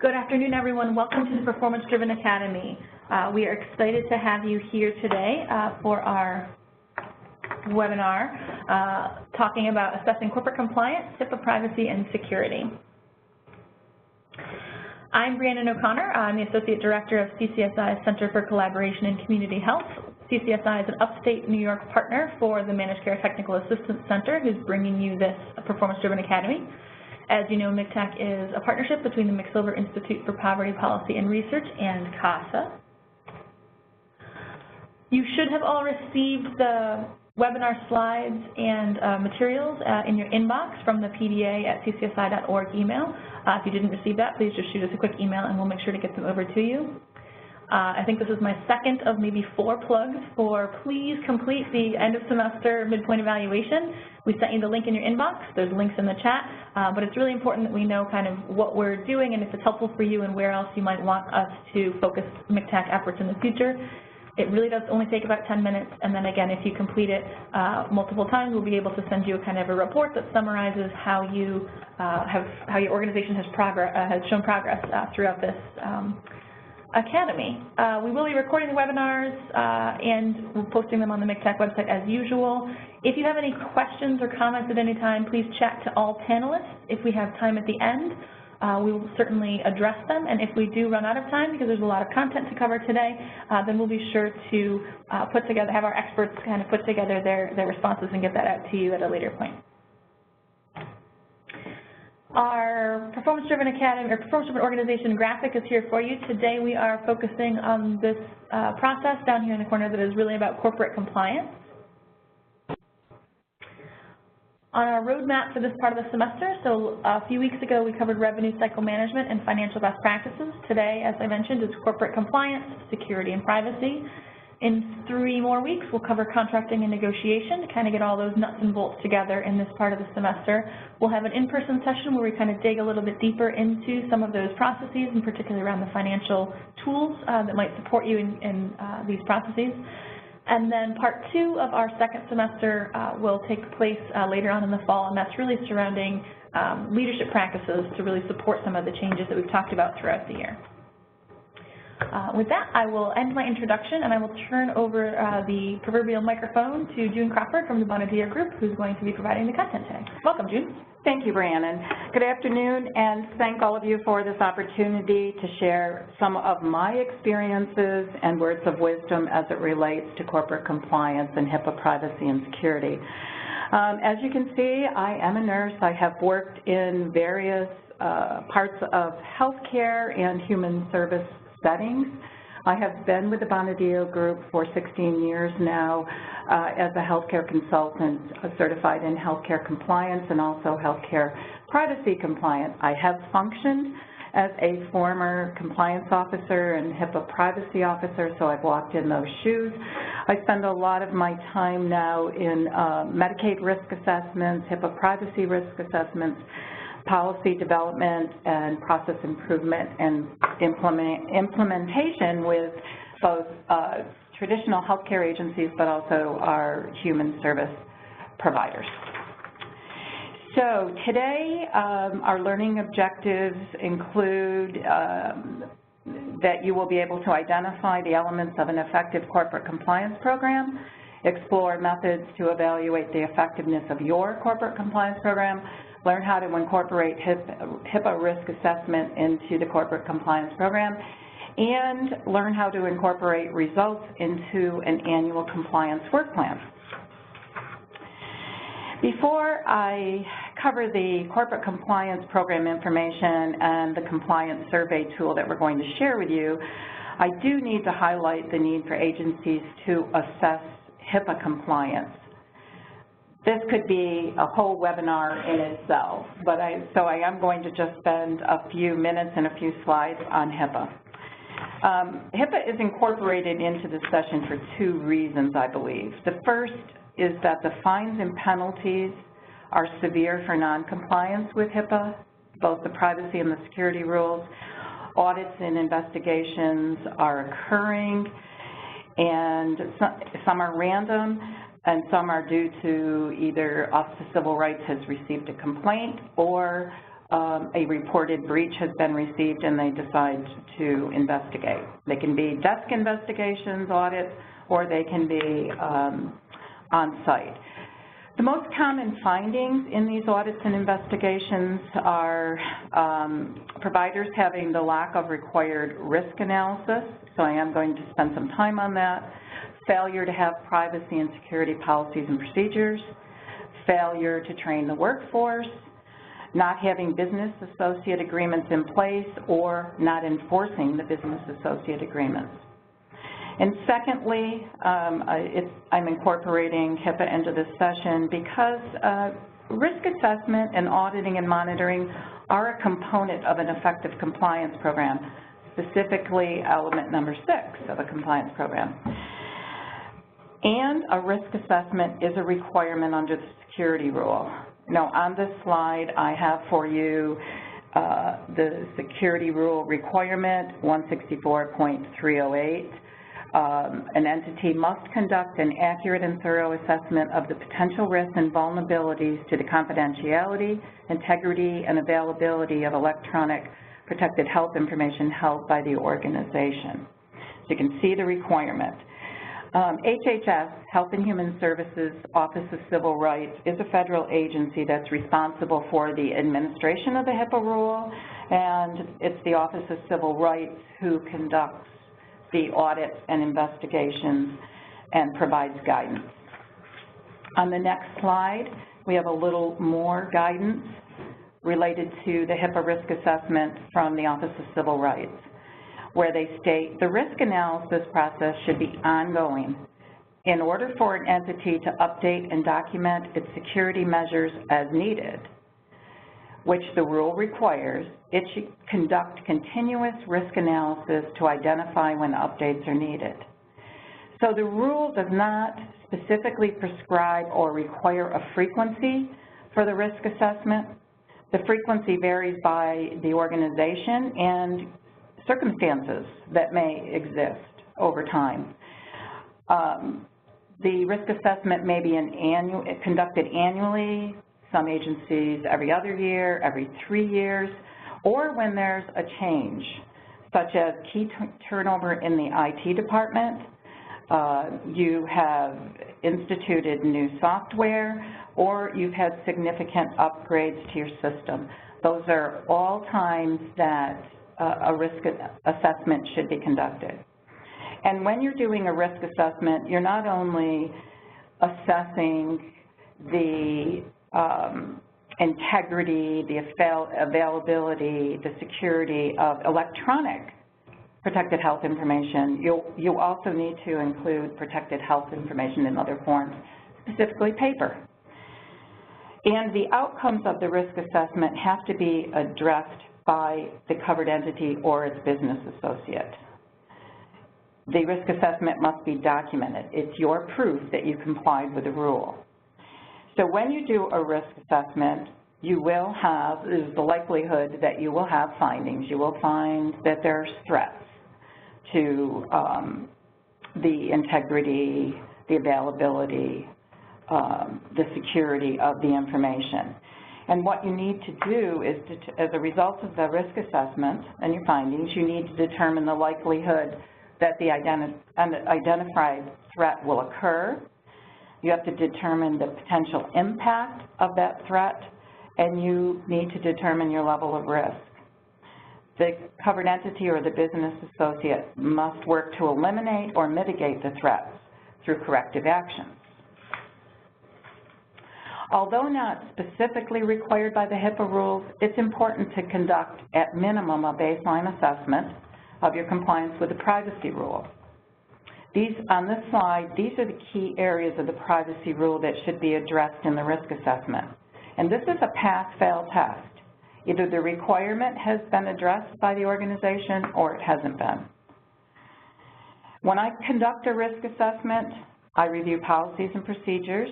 Good afternoon, everyone. Welcome to the Performance Driven Academy. We are excited to have you here today for our webinar talking about assessing corporate compliance, HIPAA privacy, and security. I'm Brandon O'Connor. I'm the Associate Director of CCSI's Center for Collaboration and Community Health. CCSI is an upstate New York partner for the Managed Care Technical Assistance Center, who's bringing you this Performance Driven Academy. As you know, MCTAC is a partnership between the McSilver Institute for Poverty Policy and Research and CASA. You should have all received the webinar slides and materials in your inbox from the PDA at ccsi.org email. If you didn't receive that, please just shoot us a quick email and we'll make sure to get them over to you. I think this is my second of maybe 4 plugs for please complete the end of semester midpoint evaluation. We sent you the link in your inbox. There's links in the chat, but it's really important that we know kind of what we're doing and if it's helpful for you and where else you might want us to focus MCTAC efforts in the future. It really does only take about 10 minutes, and then again, if you complete it multiple times, we'll be able to send you a kind of a report that summarizes how you how your organization has shown progress throughout this Academy. We will be recording the webinars and posting them on the MCTAC website as usual. If you have any questions or comments at any time, please chat to all panelists. If we have time at the end, we will certainly address them, and if we do run out of time because there's a lot of content to cover today, then we'll be sure to have our experts kind of put together their responses and get that out to you at a later point. Our Performance-Driven Academy, or Performance-Driven Organization graphic is here for you. Today we are focusing on this process down here in the corner that is really about corporate compliance. On our roadmap for this part of the semester, so a few weeks ago we covered revenue cycle management and financial best practices. Today, as I mentioned, is corporate compliance, security, and privacy. In 3 more weeks, we'll cover contracting and negotiation to kind of get all those nuts and bolts together in this part of the semester. We'll have an in-person session where we kind of dig a little bit deeper into some of those processes, and particularly around the financial tools that might support you in these processes. And then part 2 of our second semester will take place later on in the fall, and that's really surrounding leadership practices to really support some of the changes that we've talked about throughout the year. With that, I will end my introduction, and I will turn over the proverbial microphone to June Crawford from the Bonadilla Group, who's going to be providing the content today. Welcome, June. Thank you, Brandon. Good afternoon, and thank all of you for this opportunity to share some of my experiences and words of wisdom as it relates to corporate compliance and HIPAA privacy and security. As you can see, I am a nurse. I have worked in various parts of healthcare and human service settings. I have been with the Bonadilla Group for 16 years now as a healthcare consultant, certified in healthcare compliance and also healthcare privacy compliance. I have functioned as a former compliance officer and HIPAA privacy officer, so I've walked in those shoes. I spend a lot of my time now in Medicaid risk assessments, HIPAA privacy risk assessments, policy development and process improvement and implementation with both traditional healthcare agencies but also our human service providers. So today our learning objectives include that you will be able to identify the elements of an effective corporate compliance program, explore methods to evaluate the effectiveness of your corporate compliance program, learn how to incorporate HIPAA risk assessment into the corporate compliance program, and learn how to incorporate results into an annual compliance work plan. Before I cover the corporate compliance program information and the compliance survey tool that we're going to share with you, I do need to highlight the need for agencies to assess HIPAA compliance. This could be a whole webinar in itself, but so I am going to just spend a few minutes and a few slides on HIPAA. HIPAA is incorporated into the session for 2 reasons, I believe. The first is that the fines and penalties are severe for noncompliance with HIPAA, both the privacy and the security rules. Audits and investigations are occurring, and some are random, and some are due to either Office of Civil Rights has received a complaint or a reported breach has been received and they decide to investigate. They can be desk investigations, audits, or they can be on-site. The most common findings in these audits and investigations are providers having the lack of required risk analysis, so I am going to spend some time on that, failure to have privacy and security policies and procedures, failure to train the workforce, not having business associate agreements in place, or not enforcing the business associate agreements. And secondly, I'm incorporating HIPAA into this session because risk assessment and auditing and monitoring are a component of an effective compliance program, specifically element number 6 of a compliance program. And a risk assessment is a requirement under the security rule. Now, on this slide, I have for you the security rule requirement, 164.308. An entity must conduct an accurate and thorough assessment of the potential risks and vulnerabilities to the confidentiality, integrity, and availability of electronic protected health information held by the organization. So you can see the requirement. HHS, Health and Human Services Office of Civil Rights, is a federal agency that's responsible for the administration of the HIPAA rule, and it's the Office of Civil Rights who conducts the audits and investigations and provides guidance. On the next slide, we have a little more guidance related to the HIPAA risk assessment from the Office of Civil Rights, where they state the risk analysis process should be ongoing. In order for an entity to update and document its security measures as needed, which the rule requires, it should conduct continuous risk analysis to identify when updates are needed. So the rule does not specifically prescribe or require a frequency for the risk assessment. The frequency varies by the organization and circumstances that may exist over time. The risk assessment may be conducted annually, some agencies every other year, every 3 years, or when there's a change, such as key turnover in the IT department, you have instituted new software, or you've had significant upgrades to your system. Those are all times that a risk assessment should be conducted. And when you're doing a risk assessment, you're not only assessing the integrity, the availability, the security of electronic protected health information, you also need to include protected health information in other forms, specifically paper. And the outcomes of the risk assessment have to be addressed by the covered entity or its business associate. The risk assessment must be documented. It's your proof that you complied with the rule. So when you do a risk assessment, you will have, there's the likelihood that you will have findings. You will find that there's threats to the integrity, the availability, the security of the information. And what you need to do is, as a result of the risk assessment and your findings, you need to determine the likelihood that the identified threat will occur. You have to determine the potential impact of that threat, and you need to determine your level of risk. The covered entity or the business associate must work to eliminate or mitigate the threats through corrective actions. Although not specifically required by the HIPAA rules, it's important to conduct, at minimum, a baseline assessment of your compliance with the privacy rule. On this slide, these are the key areas of the privacy rule that should be addressed in the risk assessment. And this is a pass-fail test. Either the requirement has been addressed by the organization or it hasn't been. When I conduct a risk assessment, I review policies and procedures.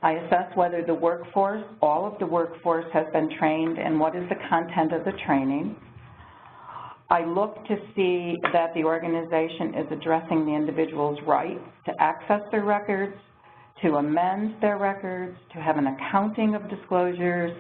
I assess whether the workforce, all of the workforce, has been trained and what is the content of the training. I look to see that the organization is addressing the individual's rights to access their records, to amend their records, to have an accounting of disclosures,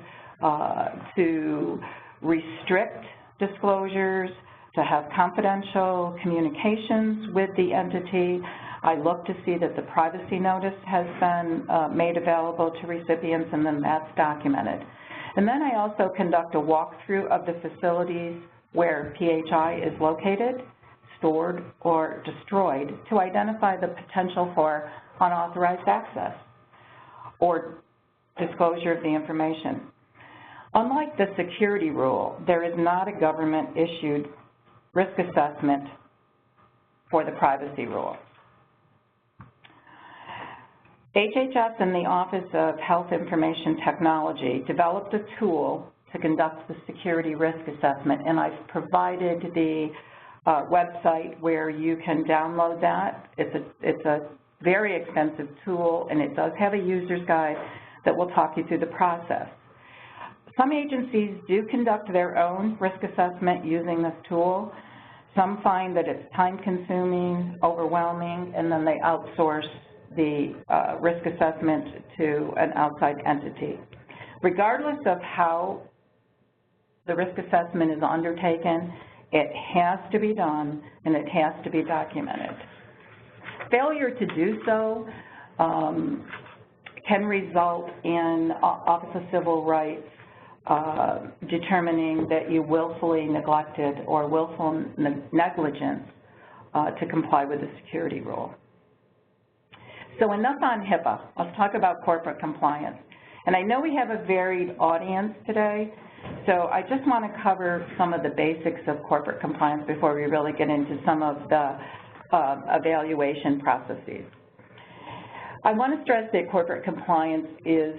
to restrict disclosures, to have confidential communications with the entity. I look to see that the privacy notice has been made available to recipients, and then that's documented. And then I also conduct a walkthrough of the facilities where PHI is located, stored, or destroyed to identify the potential for unauthorized access or disclosure of the information. Unlike the security rule, there is not a government-issued risk assessment for the privacy rule. HHS and the Office of Health Information Technology developed a tool to conduct the security risk assessment, and I've provided the website where you can download that. It's a very expensive tool, and it does have a user's guide that will talk you through the process. Some agencies do conduct their own risk assessment using this tool. Some find that it's time-consuming, overwhelming, and then they outsource the risk assessment to an outside entity. Regardless of how the risk assessment is undertaken, it has to be done and it has to be documented. Failure to do so can result in Office of Civil Rights determining that you willfully neglected or willful negligence to comply with the security rule. So enough on HIPAA. Let's talk about corporate compliance. And I know we have a varied audience today, so I just want to cover some of the basics of corporate compliance before we really get into some of the evaluation processes. I want to stress that corporate compliance is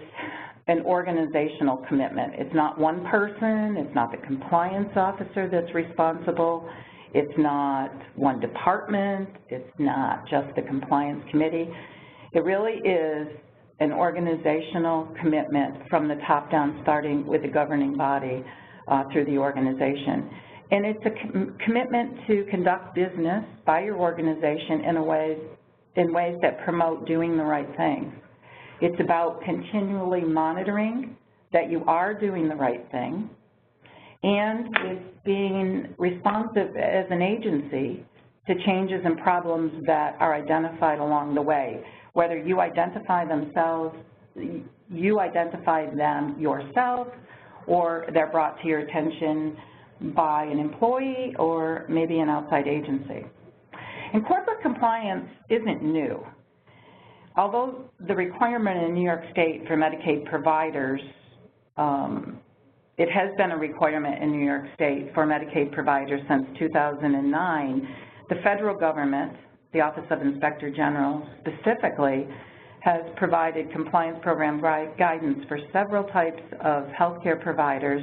an organizational commitment. It's not one person, it's not the compliance officer that's responsible, it's not one department, it's not just the compliance committee. It really is an organizational commitment from the top down, starting with the governing body through the organization. And it's a commitment to conduct business by your organization in ways that promote doing the right thing. It's about continually monitoring that you are doing the right thing, and it's being responsive as an agency to changes and problems that are identified along the way. Whether you identify them yourself, or they're brought to your attention by an employee or maybe an outside agency. And corporate compliance isn't new. Although the requirement in New York State for Medicaid providers, it has been a requirement in New York State for Medicaid providers since 2009, the federal government, the Office of Inspector General specifically, has provided compliance program guidance for several types of healthcare providers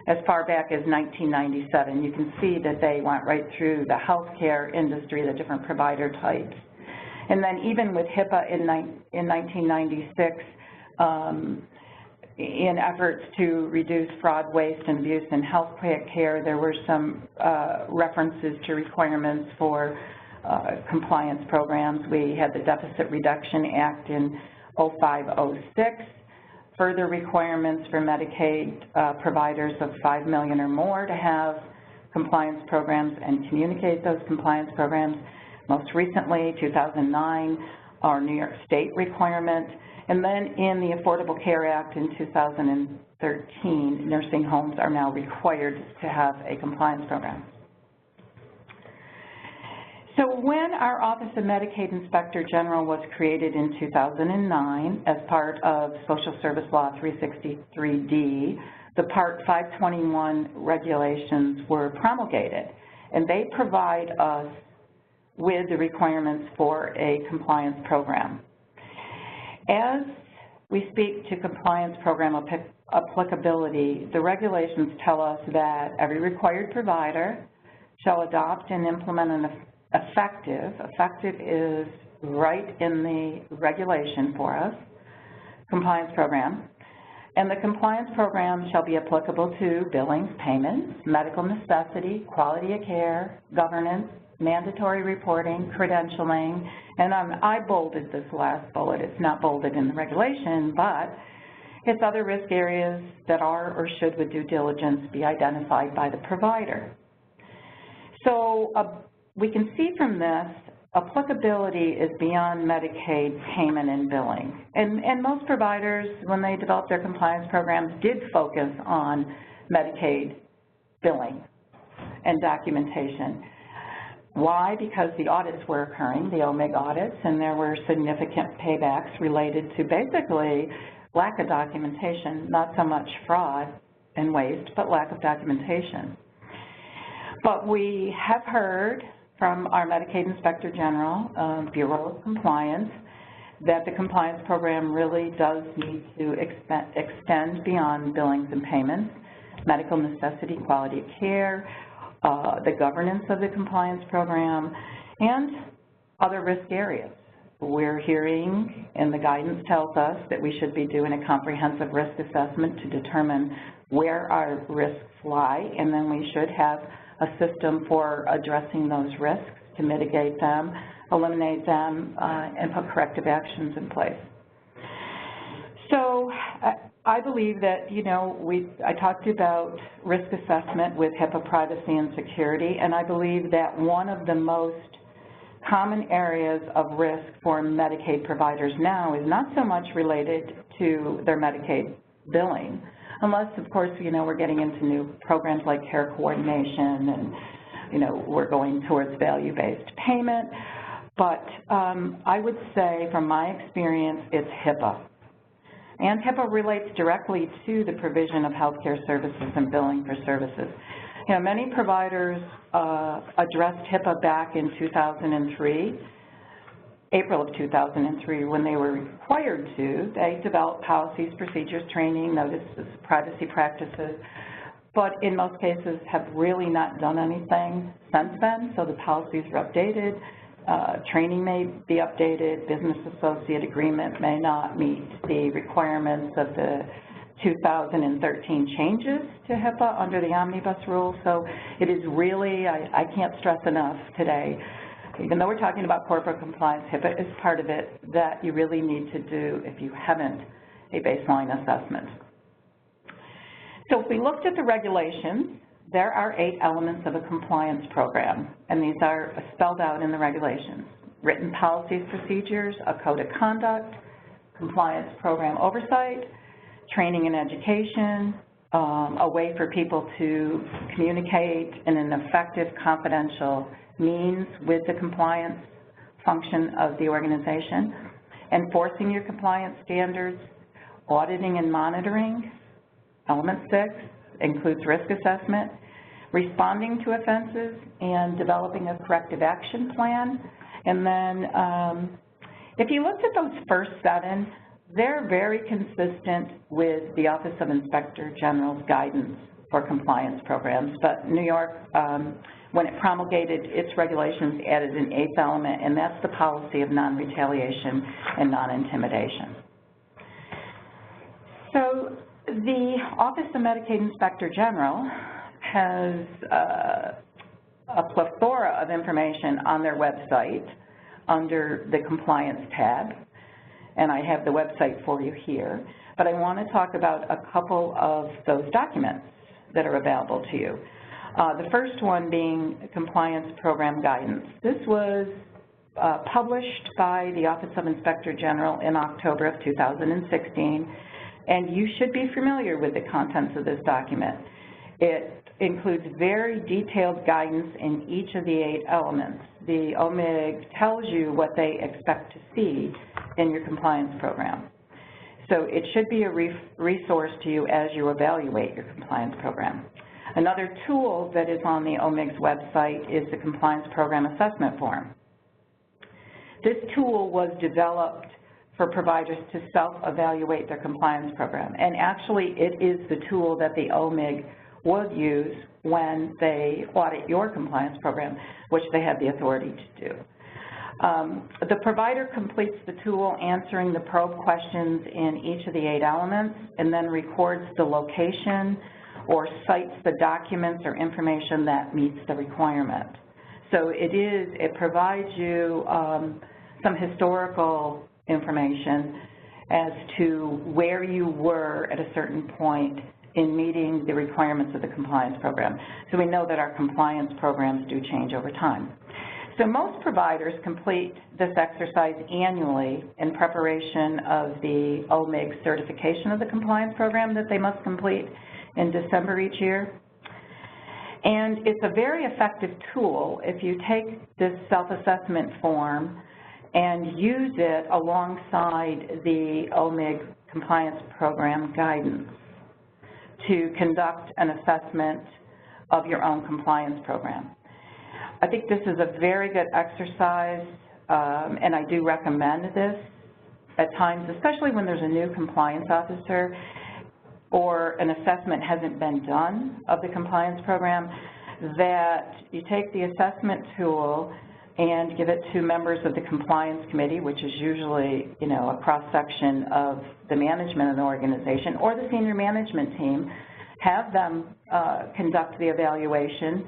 as far back as 1997. You can see that they went right through the healthcare industry, the different provider types. And then even with HIPAA in 1996, in efforts to reduce fraud, waste, and abuse in health care, there were some references to requirements for compliance programs. We had the Deficit Reduction Act in 0506, further requirements for Medicaid providers of $5 million or more to have compliance programs and communicate those compliance programs. Most recently, 2009, our New York State requirement, and then in the Affordable Care Act in 2013, nursing homes are now required to have a compliance program. So when our Office of Medicaid Inspector General was created in 2009 as part of Social Service Law 363D, the Part 521 regulations were promulgated, and they provide us with the requirements for a compliance program. As we speak to compliance program applicability, the regulations tell us that every required provider shall adopt and implement an effective is right in the regulation for us, compliance program, and the compliance program shall be applicable to billings, payments, medical necessity, quality of care, governance, mandatory reporting, credentialing, and I bolded this last bullet. It's not bolded in the regulation, but It's other risk areas that are or should, with due diligence, be identified by the provider. So we can see from this, applicability is beyond Medicaid payment and billing. And most providers, when they developed their compliance programs, did focus on Medicaid billing and documentation. Why? Because the audits were occurring, the OMIG audits, and there were significant paybacks related to basically lack of documentation, not so much fraud and waste, but lack of documentation. But we have heard from our Medicaid Inspector General, Bureau of Compliance, that the compliance program really does need to extend beyond billings and payments, medical necessity, quality of care, the governance of the compliance program, and other risk areas. We're hearing, and the guidance tells us, that we should be doing a comprehensive risk assessment to determine where our risks lie, and then we should have a system for addressing those risks to mitigate them, eliminate them, and put corrective actions in place. So I believe that, you know, I talked about risk assessment with HIPAA privacy and security, and I believe that one of the most common areas of risk for Medicaid providers now is not so much related to their Medicaid billing, unless, of course, you know, we're getting into new programs like care coordination and, you know, we're going towards value-based payment. But I would say, from my experience, it's HIPAA. And HIPAA relates directly to the provision of healthcare services and billing for services. You know, many providers addressed HIPAA back in 2003, April of 2003, when they were required to. They developed policies, procedures, training, notices, privacy practices, but in most cases have really not done anything since then. So the policies are updated, training may be updated, business associate agreement may not meet the requirements of the 2013 changes to HIPAA under the omnibus rule. So it is really, I can't stress enough today, even though we're talking about corporate compliance, HIPAA is part of it, that you really need to do, if you haven't, a baseline assessment. So if we looked at the regulations, there are 8 elements of a compliance program, and these are spelled out in the regulations: written policies, procedures, a code of conduct, compliance program oversight, training and education, a way for people to communicate in an effective, confidential means with the compliance function of the organization, enforcing your compliance standards, auditing and monitoring. Element 6 includes risk assessment, responding to offenses, and developing a corrective action plan. And then if you looked at those first 7, they're very consistent with the Office of Inspector General's guidance for compliance programs. But New York, when it promulgated its regulations, added an 8th element, and that's the policy of non-retaliation and non-intimidation. So the Office of Medicaid Inspector General has a plethora of information on their website under the Compliance tab, and I have the website for you here. But I want to talk about a couple of those documents that are available to you. The first one being Compliance Program Guidance. This was published by the Office of Inspector General in October of 2016, and you should be familiar with the contents of this document. It includes very detailed guidance in each of the 8 elements. The OMIG tells you what they expect to see in your compliance program. So it should be a resource to you as you evaluate your compliance program. Another tool that is on the OMIG's website is the Compliance Program Assessment Form. This tool was developed for providers to self-evaluate their compliance program, and actually it is the tool that the OMIG would use when they audit your compliance program, which they have the authority to do. The provider completes the tool answering the probe questions in each of the 8 elements, and then records the location or cites the documents or information that meets the requirement. So it provides you some historical information as to where you were at a certain point in meeting the requirements of the compliance program. So we know that our compliance programs do change over time. So most providers complete this exercise annually in preparation of the OMIG certification of the compliance program that they must complete in December each year. And it's a very effective tool if you take this self-assessment form and use it alongside the OMIG compliance program guidance to conduct an assessment of your own compliance program. I think this is a very good exercise, and I do recommend this at times, especially when there's a new compliance officer or an assessment hasn't been done of the compliance program, that you take the assessment tool and give it to members of the compliance committee, which is usually, you know, a cross-section of the management of the organization or the senior management team, have them conduct the evaluation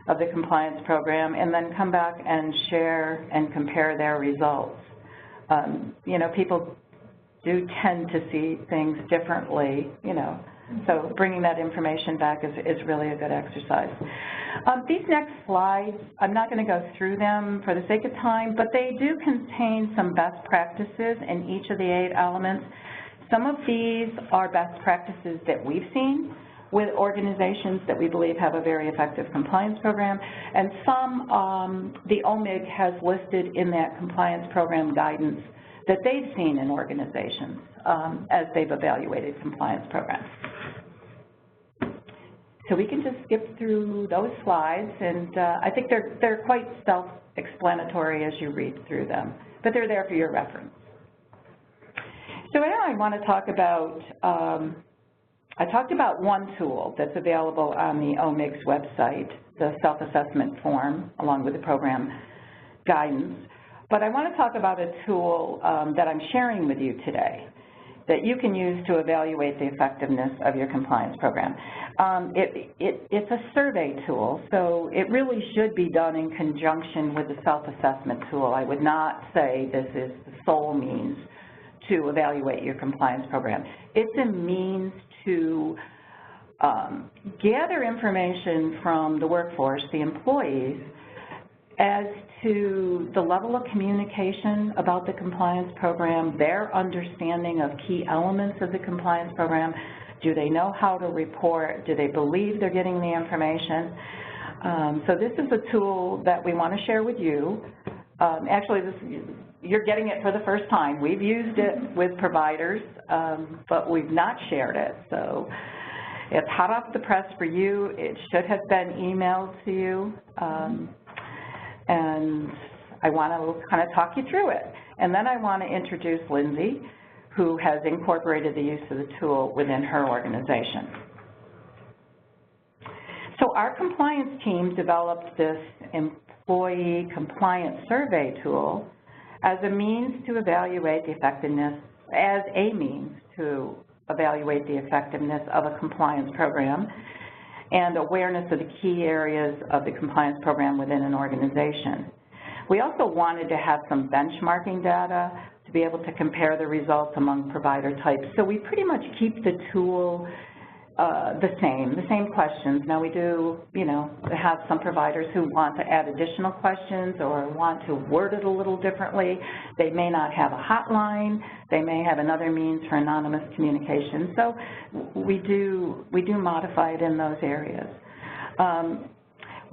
of the compliance program, and then come back and share and compare their results. You know, people do tend to see things differently, you know, so bringing that information back is really a good exercise. These next slides, I'm not going to go through them for the sake of time, but they do contain some best practices in each of the 8 elements. Some of these are best practices that we've seen with organizations that we believe have a very effective compliance program, and some the OMIG has listed in that compliance program guidance that they've seen in organizations as they've evaluated compliance programs. So we can just skip through those slides, and I think they're quite self-explanatory as you read through them, but they're there for your reference. So now I want to talk about, I talked about one tool that's available on the OMIG's website, the self-assessment form, along with the program guidance, but I want to talk about a tool that I'm sharing with you today that you can use to evaluate the effectiveness of your compliance program. It's a survey tool, so it really should be done in conjunction with the self-assessment tool. I would not say this is the sole means to evaluate your compliance program. It's a means to gather information from the workforce, the employees, as to the level of communication about the compliance program, their understanding of key elements of the compliance program. Do they know how to report? Do they believe they're getting the information? So this is a tool that we want to share with you. Actually, you're getting it for the first time. We've used it with providers, but we've not shared it. So it's hot off the press for you. It should have been emailed to you. And I want to kind of talk you through it. And then I want to introduce Lindsay, who has incorporated the use of the tool within her organization. So our compliance team developed this employee compliance survey tool as a means to evaluate the effectiveness, of a compliance program and awareness of the key areas of the compliance program within an organization. We also wanted to have some benchmarking data to be able to compare the results among provider types. So we pretty much keep the tool the same questions. Now we do, you know, have some providers who want to add additional questions or want to word it a little differently. They may not have a hotline. They may have another means for anonymous communication. So we do modify it in those areas.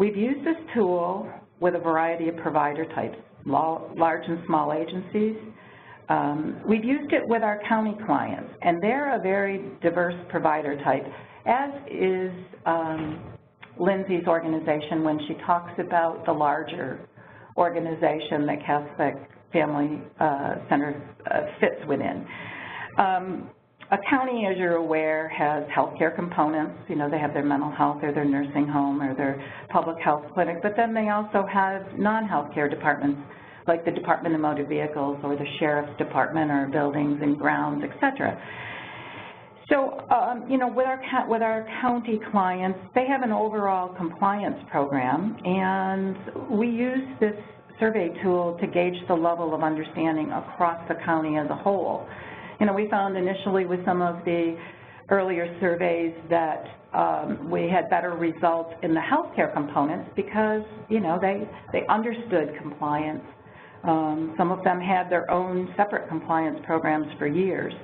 We've used this tool with a variety of provider types, large and small agencies. We've used it with our county clients, and they're a very diverse provider type, as is Lindsay's organization when she talks about the larger organization that Catholic Family Center fits within. A county, as you're aware, has healthcare components. You know, they have their mental health or their nursing home or their public health clinic, but then they also have non-healthcare departments, like the Department of Motor Vehicles or the Sheriff's Department or Buildings and Grounds, et cetera. So, you know, with our county clients, they have an overall compliance program, and we use this survey tool to gauge the level of understanding across the county as a whole. You know, we found initially with some of the earlier surveys that we had better results in the healthcare components because, you know, they understood compliance. Some of them had their own separate compliance programs for years.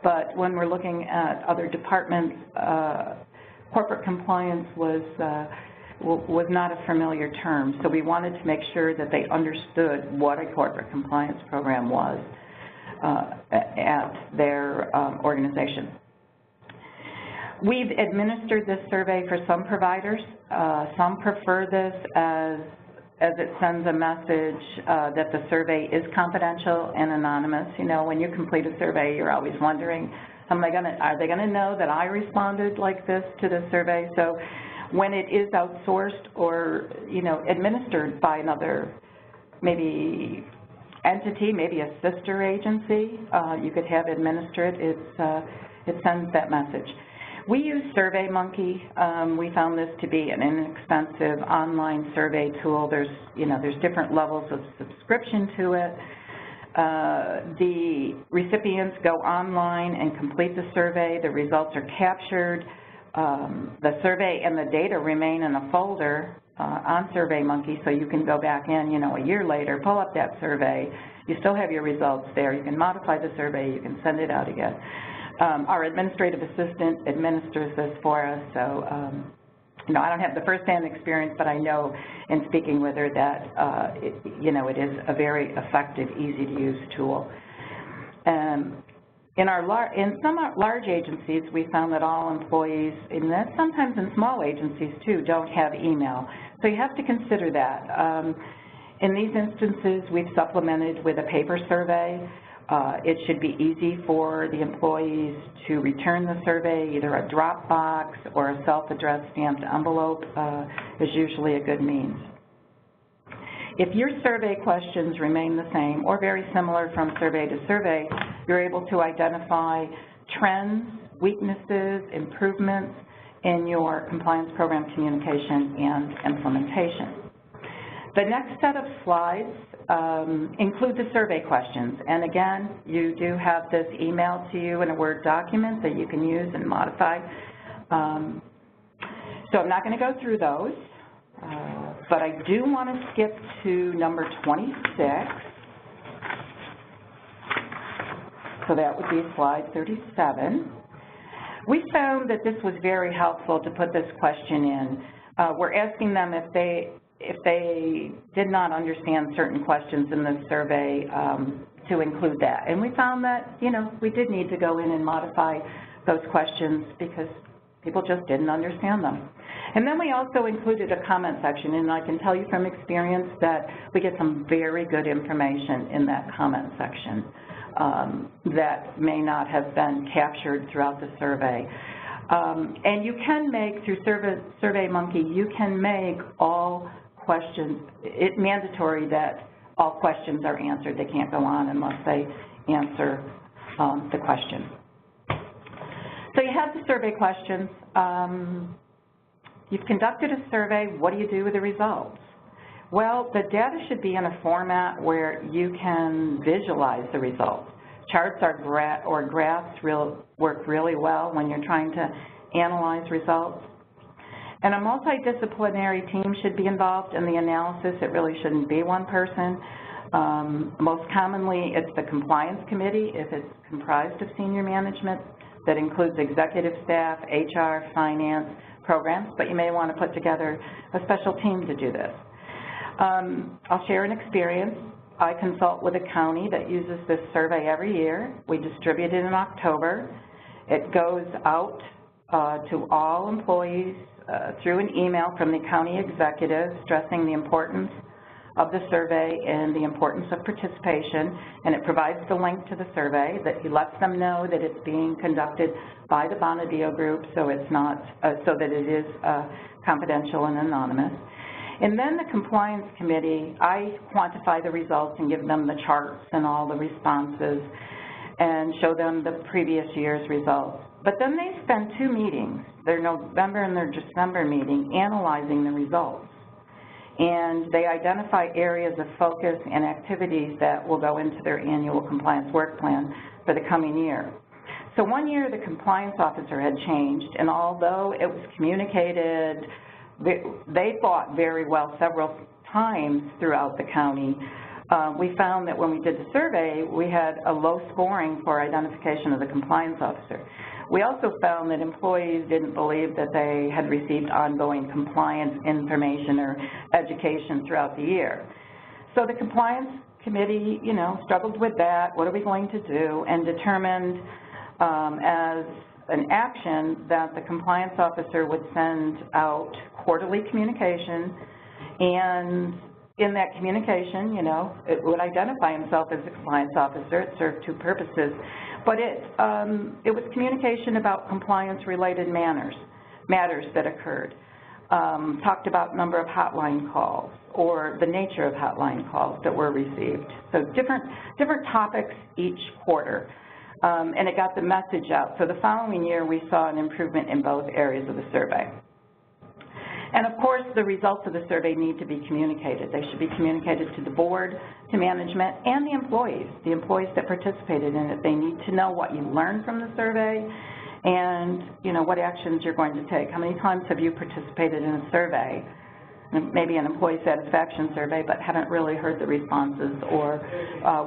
But when we're looking at other departments, corporate compliance was not a familiar term. So we wanted to make sure that they understood what a corporate compliance program was at their organization. We've administered this survey for some providers. Some prefer this as it sends a message that the survey is confidential and anonymous. You know, when you complete a survey, you're always wondering, are they gonna know that I responded like this to the survey? So when it is outsourced or, you know, administered by another maybe entity, maybe a sister agency, you could have administered it, it sends that message. We use SurveyMonkey. We found this to be an inexpensive online survey tool. There's different levels of subscription to it. The recipients go online and complete the survey. The results are captured. The survey and the data remain in a folder on SurveyMonkey, so you can go back in, you know, a year later, pull up that survey. You still have your results there. You can modify the survey. You can send it out again. Our administrative assistant administers this for us, so you know, I don't have the first-hand experience, but I know in speaking with her that you know, it is a very effective, easy-to-use tool. In some large agencies, we found that all employees, and that sometimes in small agencies too, don't have email. So you have to consider that. In these instances, we've supplemented with a paper survey. It should be easy for the employees to return the survey. Either a drop box or a self-addressed stamped envelope is usually a good means. If your survey questions remain the same or very similar from survey to survey, you're able to identify trends, weaknesses, improvements in your compliance program communication and implementation. The next set of slides include the survey questions. And again, you do have this emailed to you in a Word document that you can use and modify. So I'm not going to go through those, but I do want to skip to number 26. So that would be slide 37. We found that this was very helpful to put this question in. We're asking them if they did not understand certain questions in the survey to include that. And we found that, you know, we did need to go in and modify those questions because people just didn't understand them. And then we also included a comment section, and I can tell you from experience that we get some very good information in that comment section that may not have been captured throughout the survey. And you can make, through SurveyMonkey, you can make all questions, it's mandatory that all questions are answered. They can't go on unless they answer the question. So you have the survey questions. You've conducted a survey. What do you do with the results? Well, the data should be in a format where you can visualize the results. Charts or graphs work really well when you're trying to analyze results. And a multidisciplinary team should be involved in the analysis. It really shouldn't be one person. Most commonly, it's the compliance committee, if it's comprised of senior management. That includes executive staff, HR, finance, programs, but you may want to put together a special team to do this. I'll share an experience. I consult with a county that uses this survey every year. We distribute it in October. It goes out to all employees through an email from the county executive stressing the importance of the survey and the importance of participation, and it provides the link to the survey that he lets them know that it's being conducted by the Bonadio group, so it's not, so that it is confidential and anonymous. And then the compliance committee, I quantify the results and give them the charts and all the responses and show them the previous year's results. But then they spend 2 meetings, their November and their December meeting, analyzing the results. And they identify areas of focus and activities that will go into their annual compliance work plan. for the coming year. So one year the compliance officer had changed, and although it was communicated, they thought very well several times throughout the county, we found that when we did the survey, we had a low scoring for identification of the compliance officer. We also found that employees didn't believe that they had received ongoing compliance information or education throughout the year. So the compliance committee, struggled with that, what are we going to do, and determined as an action that the compliance officer would send out quarterly communication, and in that communication, it would identify himself as a compliance officer. It served two purposes, but it was communication about compliance-related matters that occurred. Talked about number of hotline calls or the nature of hotline calls that were received. So different topics each quarter, and it got the message out. So the following year, we saw an improvement in both areas of the survey. And of course, the results of the survey need to be communicated. They should be communicated to the board, to management, and the employees that participated in it. They need to know what you learned from the survey and, what actions you're going to take. How many times have you participated in a survey, maybe an employee satisfaction survey, but haven't really heard the responses or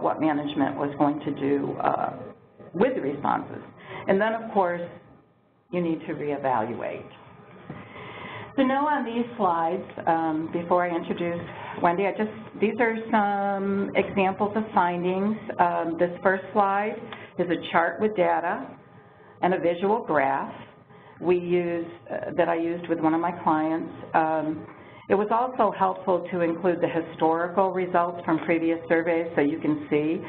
what management was going to do with the responses? And then, of course, you need to reevaluate. So now on these slides, before I introduce Wendy, these are some examples of findings. This first slide is a chart with data and a visual graph that I used with one of my clients. It was also helpful to include the historical results from previous surveys, so you can see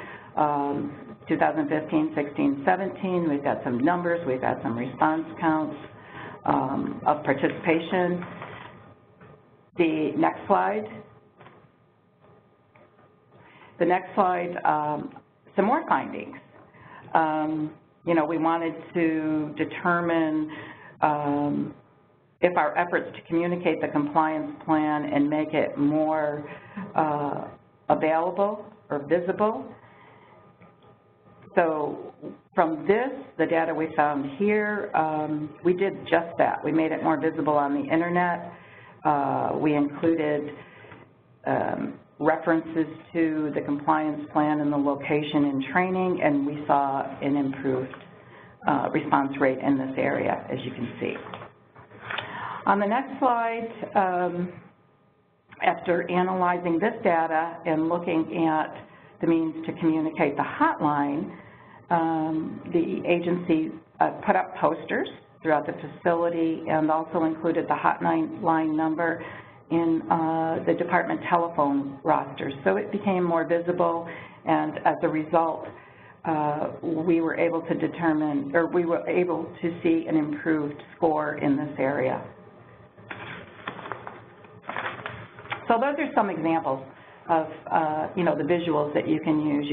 2015, 16, 17. We've got some numbers, we've got some response counts of participation. The next slide. The next slide, some more findings. We wanted to determine if our efforts to communicate the compliance plan and make it more available or visible. So from this, the data we found here, we did just that. We made it more visible on the internet. We included references to the compliance plan and the location and training, and we saw an improved response rate in this area, as you can see. On the next slide, after analyzing this data and looking at the means to communicate the hotline, the agency put up posters throughout the facility and also included the hotline number in the department telephone roster. So it became more visible, and as a result, we were able to determine, or we were able to see an improved score in this area. So those are some examples of, the visuals that you can use.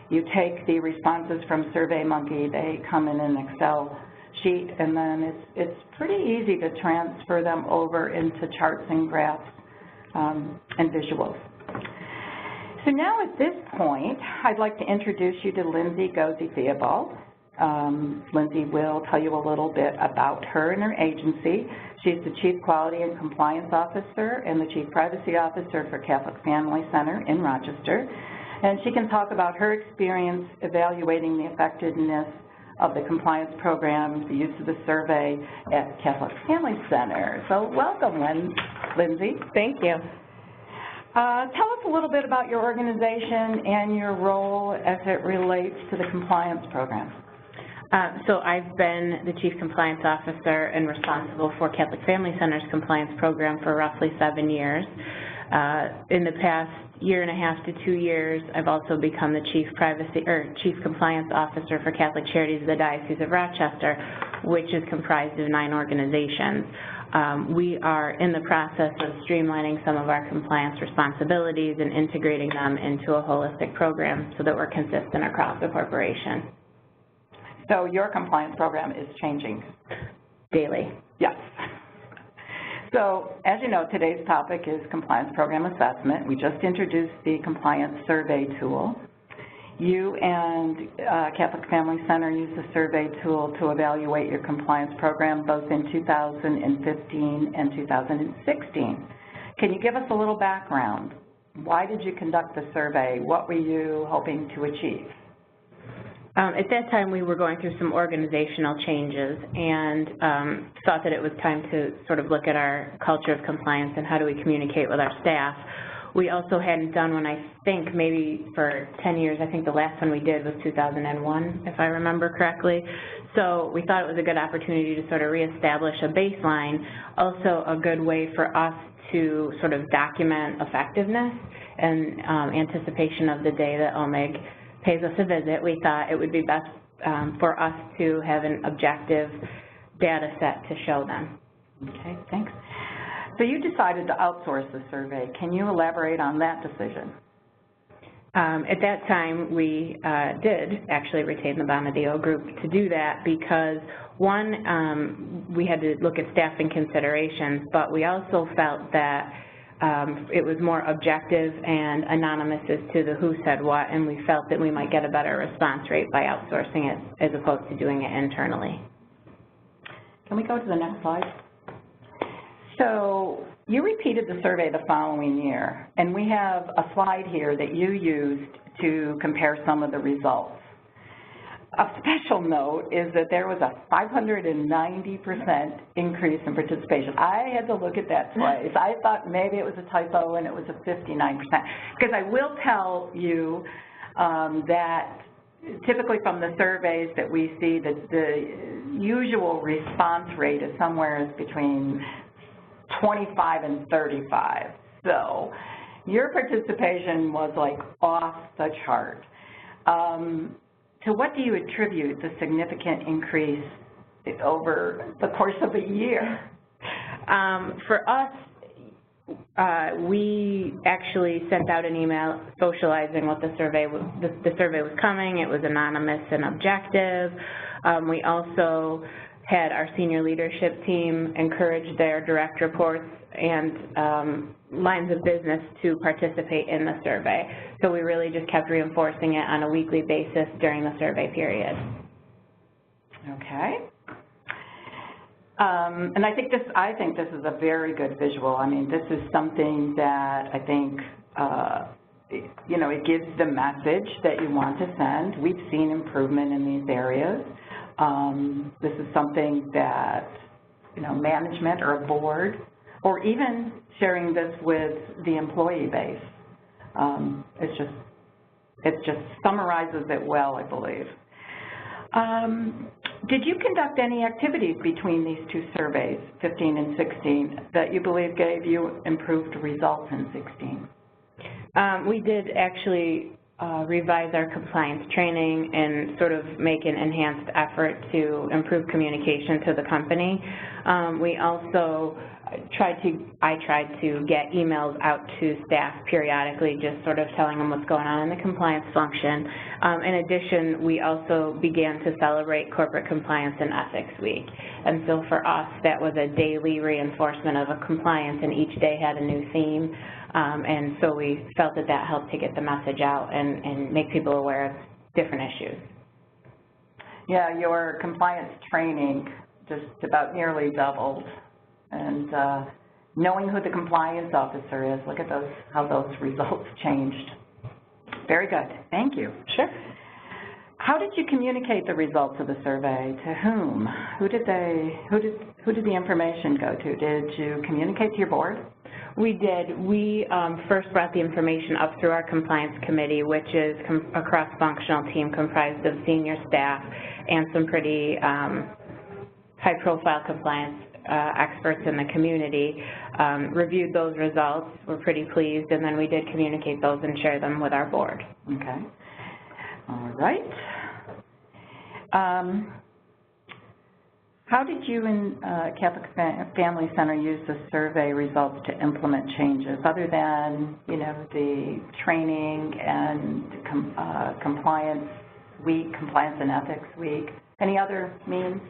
You take the responses from SurveyMonkey, they come in an Excel sheet, and then it's pretty easy to transfer them over into charts and graphs and visuals. So now at this point, I'd like to introduce you to Lindsay Gozzi-Theobald. Lindsay will tell you a little bit about her and her agency. She's the Chief Quality and Compliance Officer and the Chief Privacy Officer for Catholic Family Center in Rochester. And she can talk about her experience evaluating the effectiveness of the compliance program, the use of the survey at Catholic Family Center. So welcome, Lindsay. Thank you. Tell us a little bit about your organization and your role as it relates to the compliance program. So I've been the Chief Compliance Officer and responsible for Catholic Family Center's compliance program for roughly 7 years. In the past year and a half to 2 years, I've also become the Chief Compliance Officer for Catholic Charities of the Diocese of Rochester, which is comprised of 9 organizations. We are in the process of streamlining some of our compliance responsibilities and integrating them into a holistic program so that we're consistent across the corporation. So your compliance program is changing? Daily. Yes. So, as you know, today's topic is compliance program assessment. We just introduced the compliance survey tool. You and Catholic Family Center used the survey tool to evaluate your compliance program both in 2015 and 2016. Can you give us a little background? Why did you conduct the survey? What were you hoping to achieve? At that time, we were going through some organizational changes and thought that it was time to sort of look at our culture of compliance and how do we communicate with our staff. We also hadn't done one, I think, maybe for 10 years. I think the last one we did was 2001, if I remember correctly. So we thought it was a good opportunity to sort of reestablish a baseline, also a good way for us to sort of document effectiveness and anticipation of the day that OMIG pays us a visit. We thought it would be best for us to have an objective data set to show them. Okay, thanks. So you decided to outsource the survey. Can you elaborate on that decision? At that time, we did actually retain the Bonadeo group to do that because, one, we had to look at staffing considerations, but we also felt that it was more objective and anonymous as to the who said what, and we felt that we might get a better response rate by outsourcing it as opposed to doing it internally. Can we go to the next slide? So you repeated the survey the following year, and we have a slide here that you used to compare some of the results. A special note is that there was a 590% increase in participation. I had to look at that twice. I thought maybe it was a typo and it was a 59%. Because I will tell you that typically from the surveys that we see that the usual response rate is somewhere between 25 and 35. So your participation was like off the chart. To what do you attribute the significant increase over the course of a year? For us, we actually sent out an email socializing what the survey was coming. It was anonymous and objective. We also had our senior leadership team encourage their direct reports and lines of business to participate in the survey. So we really just kept reinforcing it on a weekly basis during the survey period. Okay. And I think this is a very good visual. I mean, this is something that I think, you know, it gives the message that you want to send. We've seen improvement in these areas. This is something that, you know, management or a board, or even sharing this with the employee base, it just summarizes it well, I believe. Did you conduct any activities between these two surveys, 15 and 16, that you believe gave you improved results in 16? We did actually revise our compliance training and sort of make an enhanced effort to improve communication to the company. We also I tried to get emails out to staff periodically, just sort of telling them what's going on in the compliance function. In addition, we also began to celebrate Corporate Compliance and Ethics Week. And so for us, that was a daily reinforcement of a compliance, and each day had a new theme. And so we felt that that helped to get the message out and make people aware of different issues. Yeah, your compliance training just about nearly doubled. And knowing who the compliance officer is, look at those, how those results changed. Very good. Thank you. Sure. How did you communicate the results of the survey? To whom? Who did the information go to? Did you communicate to your board? We did. We first brought the information up through our compliance committee, which is a cross-functional team comprised of senior staff and some pretty high-profile compliance experts in the community. Reviewed those results, were pretty pleased, and then we did communicate those and share them with our board. Okay. All right. How did you and Catholic Family Center use the survey results to implement changes, other than, you know, the training and compliance week, compliance and ethics week? Any other means?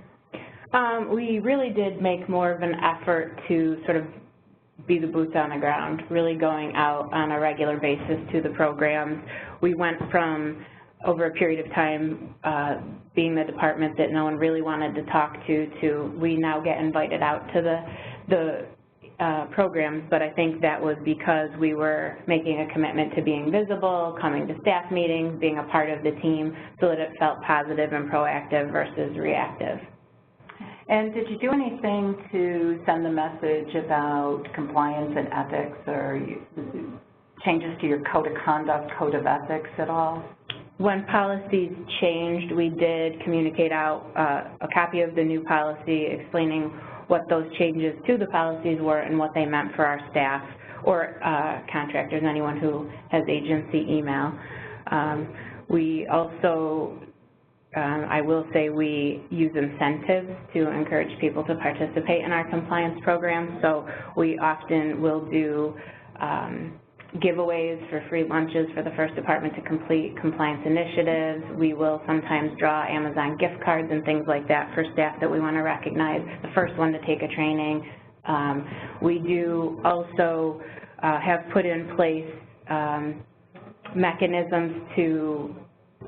We really did make more of an effort to sort of be the boots on the ground, really going out on a regular basis to the programs. We went from over a period of time, being the department that no one really wanted to talk to we now get invited out to the programs, but I think that was because we were making a commitment to being visible, coming to staff meetings, being a part of the team, so that it felt positive and proactive versus reactive. And did you do anything to send the message about compliance and ethics, or changes to your code of conduct, code of ethics at all? When policies changed, we did communicate out a copy of the new policy explaining what those changes to the policies were and what they meant for our staff or contractors, anyone who has agency email. We also, I will say, we use incentives to encourage people to participate in our compliance program. So we often will do giveaways for free lunches for the first department to complete compliance initiatives. We will sometimes draw Amazon gift cards and things like that for staff that we want to recognize, the first one to take a training. We do also have put in place mechanisms to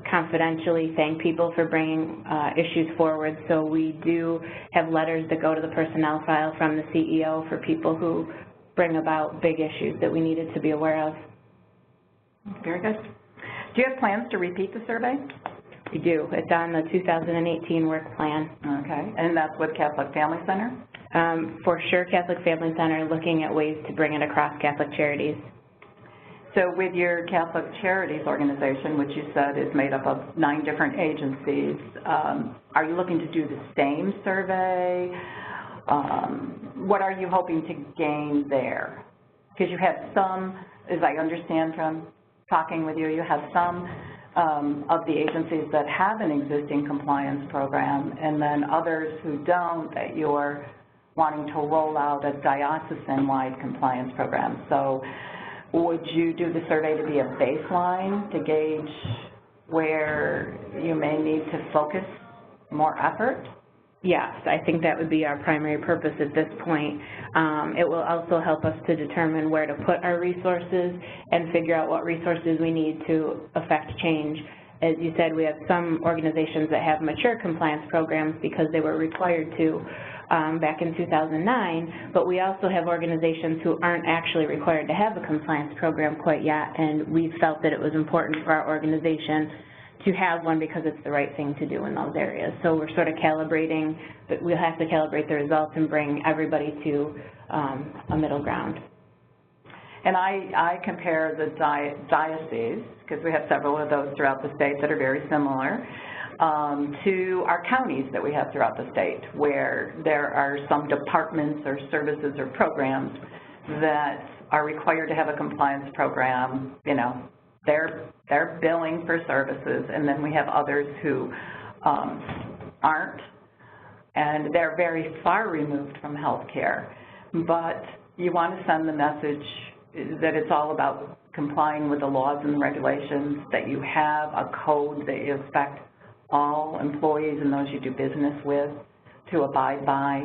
confidentially thank people for bringing issues forward. So we do have letters that go to the personnel file from the CEO for people who bring about big issues that we needed to be aware of. Very good. Do you have plans to repeat the survey? We do. It's on the 2018 work plan. Okay, and that's with Catholic Family Center? For sure, Catholic Family Center, looking at ways to bring it across Catholic Charities. So with your Catholic Charities organization, which you said is made up of 9 different agencies, are you looking to do the same survey? What are you hoping to gain there? Because you have some, as I understand from talking with you, you have some of the agencies that have an existing compliance program, and then others who don't, that you're wanting to roll out a diocesan-wide compliance program. So would you do the survey to be a baseline to gauge where you may need to focus more effort? Yes, I think that would be our primary purpose at this point. It will also help us to determine where to put our resources and figure out what resources we need to affect change. As you said, we have some organizations that have mature compliance programs because they were required to back in 2009, but we also have organizations who aren't actually required to have a compliance program quite yet, and we felt that it was important for our organization to have one because it's the right thing to do in those areas. So we're sort of calibrating, but we'll have to calibrate the results and bring everybody to a middle ground. And I compare the dioceses, because we have several of those throughout the state that are very similar, to our counties that we have throughout the state, where there are some departments or services or programs that are required to have a compliance program. You know, they're billing for services, and then we have others who aren't, and they're very far removed from healthcare. But you want to send the message that it's all about complying with the laws and regulations, that you have a code that you expect all employees and those you do business with to abide by,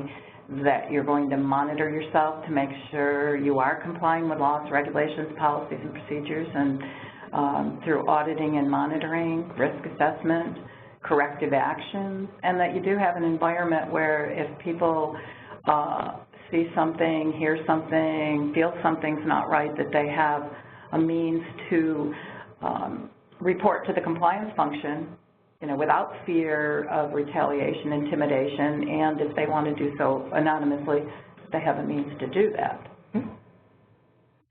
that you're going to monitor yourself to make sure you are complying with laws, regulations, policies, and procedures, and through auditing and monitoring, risk assessment, corrective actions, and that you do have an environment where if people see something, hear something, feel something's not right, that they have a means to report to the compliance function, you know, without fear of retaliation, intimidation, and if they want to do so anonymously, they have a means to do that.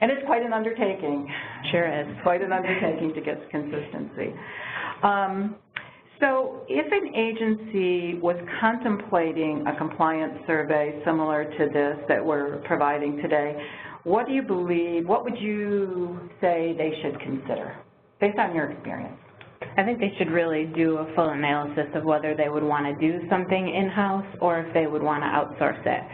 And it's quite an undertaking. Sure is. Quite an undertaking to get consistency. So if an agency was contemplating a compliance survey similar to this that we're providing today, what do you believe, what would you say they should consider, based on your experience? I think they should really do a full analysis of whether they would want to do something in-house or if they would want to outsource it.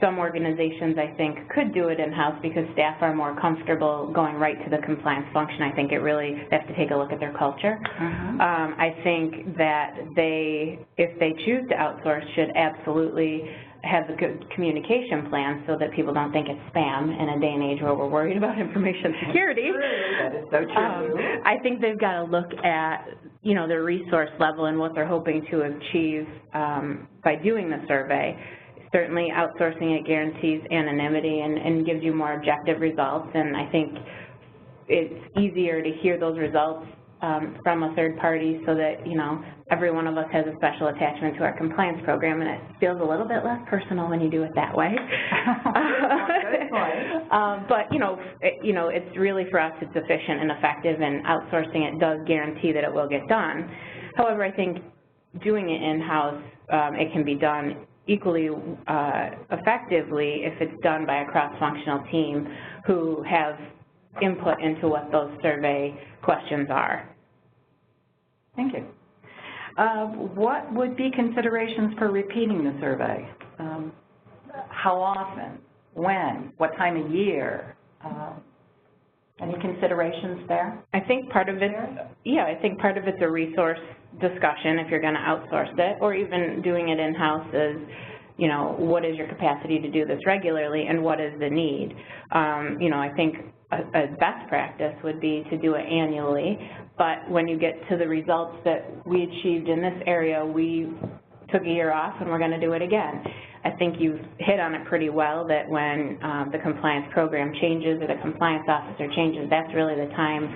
Some organizations, I think, could do it in-house because staff are more comfortable going right to the compliance function. I think it really, they have to take a look at their culture. I think that they, if they choose to outsource, should absolutely has a good communication plan so that people don't think it's spam in a day and age where we're worried about information security. That is so true. I think they've got to look at, you know, their resource level and what they're hoping to achieve by doing the survey. Certainly outsourcing it guarantees anonymity and gives you more objective results, and I think it's easier to hear those results from a third party so that, you know, every one of us has a special attachment to our compliance program, and it feels a little bit less personal when you do it that way. Good point. But, you know, it's really, for us, it's efficient and effective, and outsourcing it does guarantee that it will get done. However, I think doing it in-house, it can be done equally effectively if it's done by a cross-functional team who have input into what those survey questions are. Thank you. What would be considerations for repeating the survey? How often? When? What time of year? Any considerations there? I think part of it, yeah, I think part of it's a resource discussion if you're going to outsource it, or even doing it in-house is, you know, what is your capacity to do this regularly and what is the need? You know, I think a best practice would be to do it annually, but when you get to the results that we achieved in this area, we took a year off and we're going to do it again. I think you've hit on it pretty well that when the compliance program changes or the compliance officer changes, that's really the time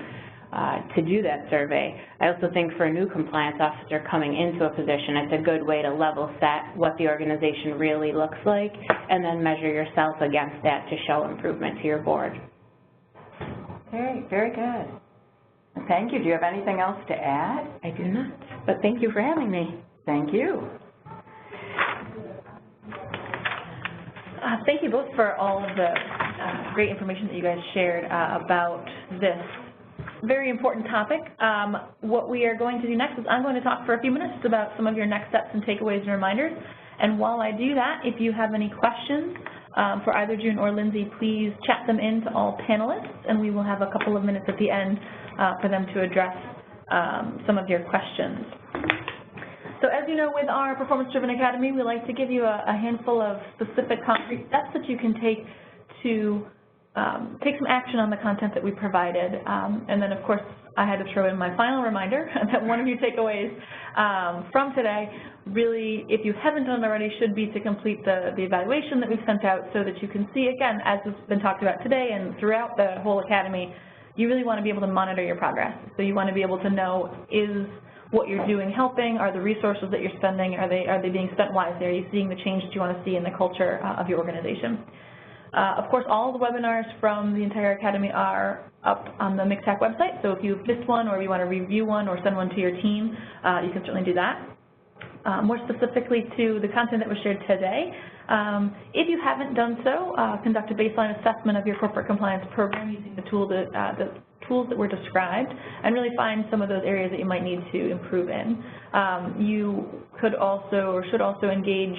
to do that survey. I also think for a new compliance officer coming into a position, it's a good way to level set what the organization really looks like and then measure yourself against that to show improvement to your board. Okay, very good. Thank you. Do you have anything else to add? I do not, but thank you for having me. Thank you. Thank you both for all of the great information that you guys shared about this very important topic. What we are going to do next is I'm going to talk for a few minutes about some of your next steps and takeaways and reminders. And while I do that, if you have any questions for either June or Lindsay, please chat them in to all panelists, and we will have a couple of minutes at the end for them to address some of your questions. So as you know, with our Performance-Driven Academy, we like to give you a handful of specific concrete steps that you can take to take some action on the content that we provided. And then, of course, I had to throw in my final reminder that one of your takeaways from today, really, if you haven't done it already, should be to complete the evaluation that we've sent out so that you can see, again, as has been talked about today and throughout the whole academy, you really want to be able to monitor your progress. So you want to be able to know, is what you're doing helping? Are the resources that you're spending, are they being spent wisely? Are you seeing the change that you want to see in the culture of your organization? Of course, all the webinars from the entire academy are up on the MCTAC website, so if you've missed one or you want to review one or send one to your team, you can certainly do that. More specifically to the content that was shared today, if you haven't done so, conduct a baseline assessment of your corporate compliance program using the tools that were described and really find some of those areas that you might need to improve in. You could also or should also engage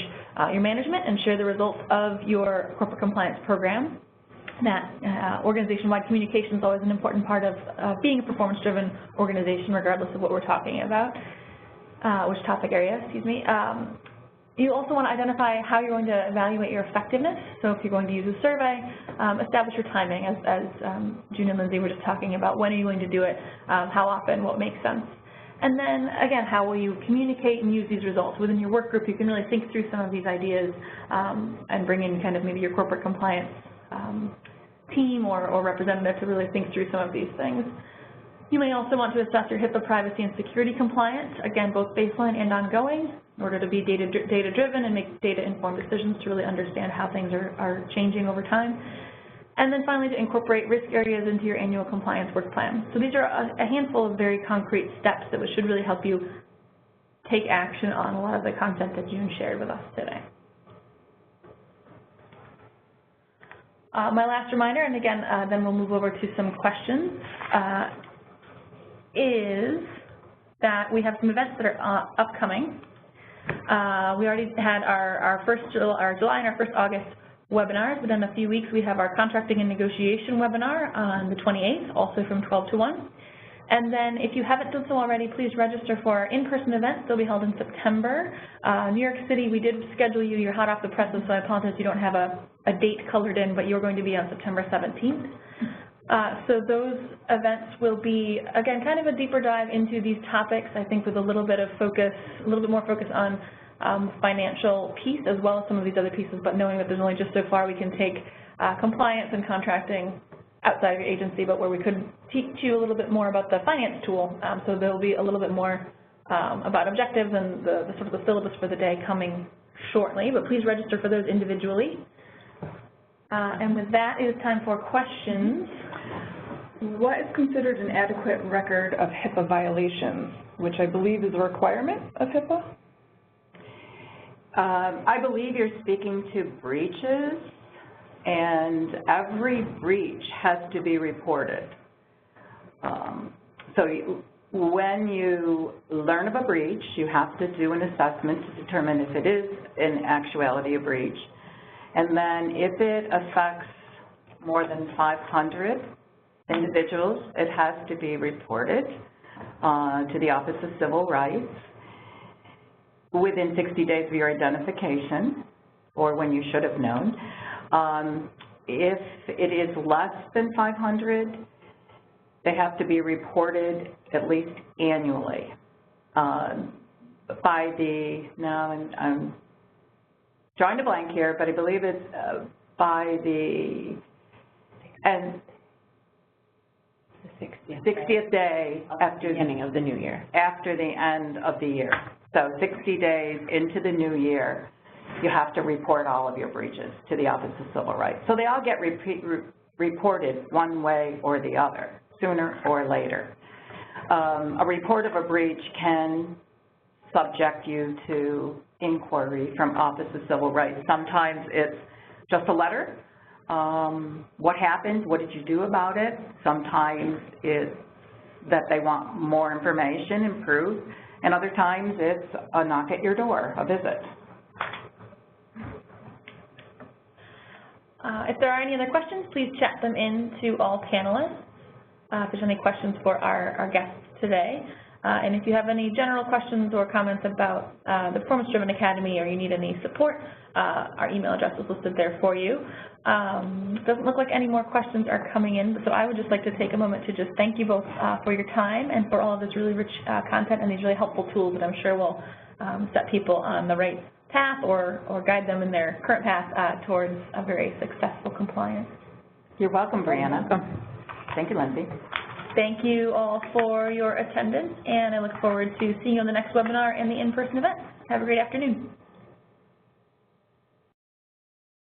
your management and share the results of your corporate compliance program. That organization-wide communication is always an important part of being a performance-driven organization, regardless of what we're talking about, which topic area, excuse me. You also want to identify how you're going to evaluate your effectiveness. So if you're going to use a survey, establish your timing, as June and Lindsay were just talking about. When are you going to do it? How often? What makes sense? And then, again, how will you communicate and use these results? Within your work group, you can really think through some of these ideas and bring in kind of maybe your corporate compliance team or representative to really think through some of these things. You may also want to assess your HIPAA privacy and security compliance, again, both baseline and ongoing, in order to be data-driven and make data-informed decisions to really understand how things are changing over time. And then finally, to incorporate risk areas into your annual compliance work plan. So these are a handful of very concrete steps that should really help you take action on a lot of the content that June shared with us today. My last reminder, and again, then we'll move over to some questions, is that we have some events that are upcoming. We already had our July and our first August webinars, but in a few weeks we have our contracting and negotiation webinar on the 28th, also from 12 to 1. And then if you haven't done so already, please register for our in-person events. They'll be held in September. New York City, we did schedule you. You're hot off the presses, so I apologize you don't have a date colored in, but you're going to be on September 17th. So those events will be, again, kind of a deeper dive into these topics, I think with a little bit of focus, a little bit more focus on financial piece as well as some of these other pieces, but knowing that there's only just so far we can take compliance and contracting outside of your agency, but where we could teach you a little bit more about the finance tool. So there will be a little bit more about objectives and the sort of the syllabus for the day coming shortly, but please register for those individually. And with that, it is time for questions. What is considered an adequate record of HIPAA violations, which I believe is a requirement of HIPAA? I believe you're speaking to breaches, and every breach has to be reported. So when you learn of a breach, you have to do an assessment to determine if it is in actuality a breach. And then if it affects more than 500 individuals, it has to be reported to the Office of Civil Rights within 60 days of your identification, or when you should have known. If it is less than 500, they have to be reported at least annually by the, now I'm drawing a blank here, but I believe it's by the 60th day after the beginning of the new year. After the end of the year. So 60 days into the new year, you have to report all of your breaches to the Office of Civil Rights. So they all get reported one way or the other, sooner or later. A report of a breach can subject you to inquiry from Office of Civil Rights. Sometimes it's just a letter. What happened? What did you do about it? Sometimes it's that they want more information and proof, and other times it's a knock at your door, a visit. If there are any other questions, please chat them in to all panelists. If there's any questions for our guests today. And if you have any general questions or comments about the Performance-Driven Academy, or you need any support, our email address is listed there for you. Doesn't look like any more questions are coming in, so I would just like to take a moment to just thank you both for your time and for all of this really rich content and these really helpful tools that I'm sure will set people on the right path or guide them in their current path towards a very successful compliance. You're welcome, Brianna. Thank you, Lindsay. Thank you all for your attendance, and I look forward to seeing you on the next webinar and the in-person event. Have a great afternoon.